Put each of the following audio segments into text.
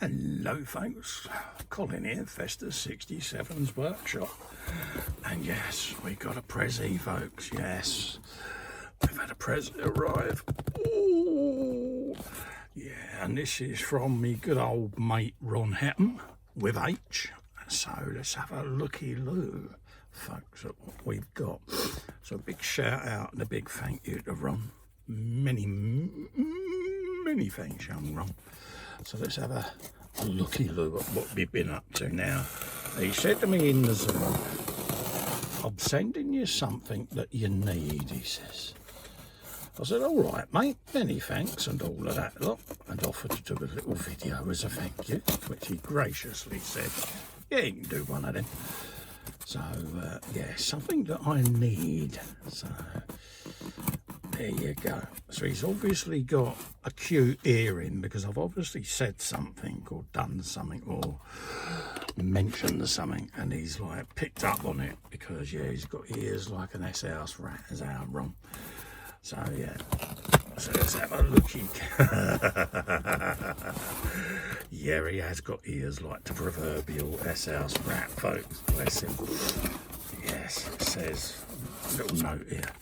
Hello folks, Colin here, Festa 67's workshop, and yes, we got a prezzie folks, yes, we've had a prezzie arrive. Ooh. Yeah, and this is from me good old mate Ron Hetem with H, so let's have a looky-loo folks at what we've got. So a big shout out and a big thank you to Ron, many thanks young Ron. So let's have a looky-loo at what we've been up to now. He said to me in the Zoom, I'm sending you something that you need, he says. I said, all right, mate, many thanks and all of that lot, and offered to do a little video as a thank you, which he graciously said, yeah, you can do one of them. So, yeah, something that I need. So, there you go. So he's obviously got a cute earring because I've obviously said something or done something or mentioned something, and he's like picked up on it because yeah, he's got ears like an S-house rat, as our Ron. So yeah, so let's have a looky. Yeah, he has got ears like the proverbial S-house rat, folks. Bless him. Yes, it says a little note here.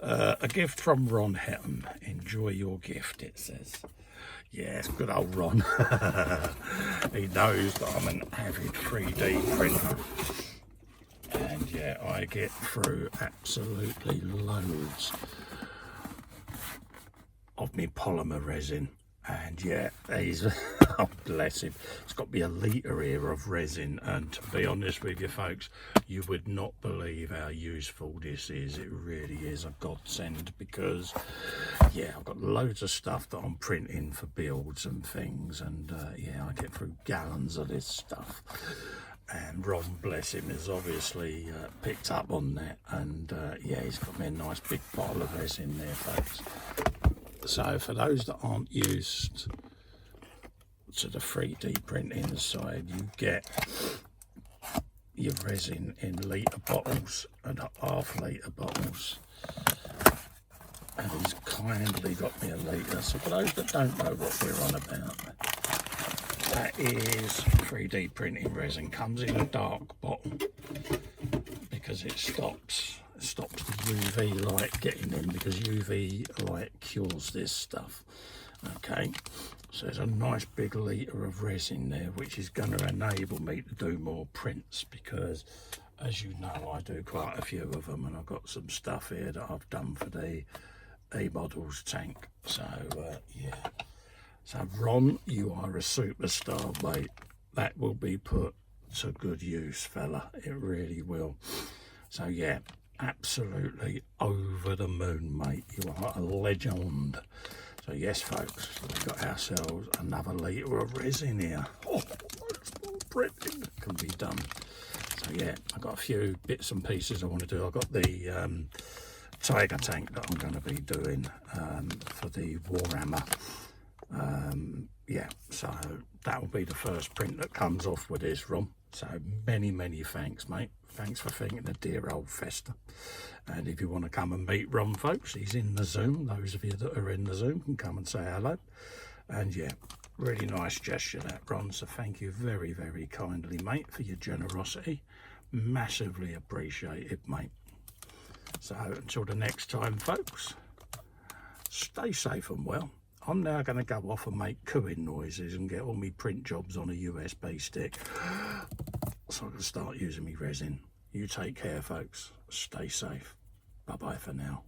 A gift from Ron Hetem. Enjoy your gift, it says. Yes, good old Ron. He knows that I'm an avid 3D printer. And yeah, I get through absolutely loads of me polymer resin. And yeah, he's, oh bless him, it's got to be a litre here of resin, and to be honest with you folks, you would not believe how useful this is. It really is a godsend because yeah, I've got loads of stuff that I'm printing for builds and things, and yeah, I get through gallons of this stuff. And Ron, bless him, has obviously picked up on that, and yeah, he's got me a nice big bottle of resin there folks. So for those that aren't used to the 3D printing side, you get your resin in litre bottles and half-litre bottles. And he's kindly got me a litre. So for those that don't know what we're on about, that is 3D printing resin. Comes in a dark bottle because it stops the UV light getting in, because UV light cures this stuff. Okay, so there's a nice big litre of resin there, which is going to enable me to do more prints, because as you know, I do quite a few of them, and I've got some stuff here that I've done for the KA.Models tank. So yeah, so Ron, you are a superstar, mate. That will be put to good use, fella, it really will. So yeah, absolutely over the moon, mate. You are a legend. So yes folks, we've got ourselves another litre of resin here. Oh, more printing can be done. So yeah, I've got a few bits and pieces I want to do. I've got the tiger tank that I'm going to be doing for the Warhammer. Yeah, so that will be the first print that comes off with this, Ron. So many thanks, mate. Thanks for thinking of dear old Festa. And if you want to come and meet Ron, folks, he's in the Zoom. Those of you that are in the Zoom can come and say hello. And yeah, really nice gesture that, Ron. So thank you very kindly, mate, for your generosity. Massively appreciated, mate. So until the next time, folks, stay safe and well. I'm now going to go off and make cooing noises and get all my print jobs on a USB stick, so I can start using my resin. You take care, folks. Stay safe. Bye-bye for now.